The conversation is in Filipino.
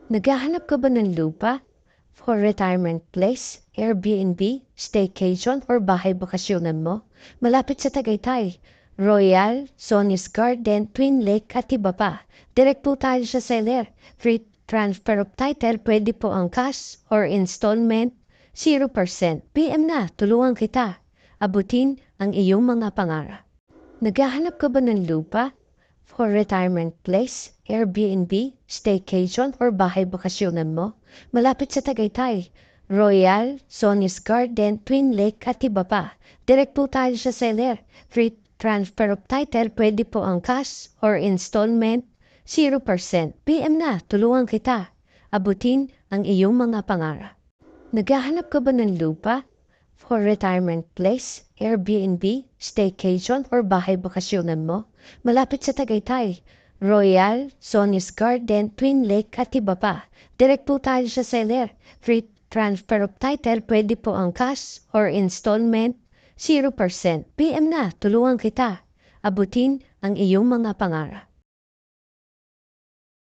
Naghahanap ka ba ng lupa for retirement place, Airbnb, staycation, or bahay bakasyonan mo? Malapit sa Tagaytay, Royal, Sonis Garden, Twin Lake at iba pa. Direct po tayo sa seller. Free transfer of title, pwede po ang cash or installment, 0%. PM na, tulungan kita. Abutin ang iyong mga pangarap. Naghahanap ka ba ng lupa for retirement place, Airbnb, staycation, or bahay bakasyonan mo? Malapit sa Tagaytay, Royal, Sonis Garden, Twin Lake at iba pa. Direct po tayo sa seller. Free transfer of title, pwede po ang cash or installment, 0%. PM na, tulungan kita. Abutin ang iyong mga pangarap. Naghahanap ka ba ng lupa for retirement place, Airbnb, staycation, or bahay bakasyonan mo? Malapit sa Tagaytay, Royal, Sonis Garden, Twin Lake at iba pa. Direct po tayo sa seller. Free transfer of title, pwede po ang cash or installment, 0%. PM na, tulungan kita. Abutin ang iyong mga pangarap.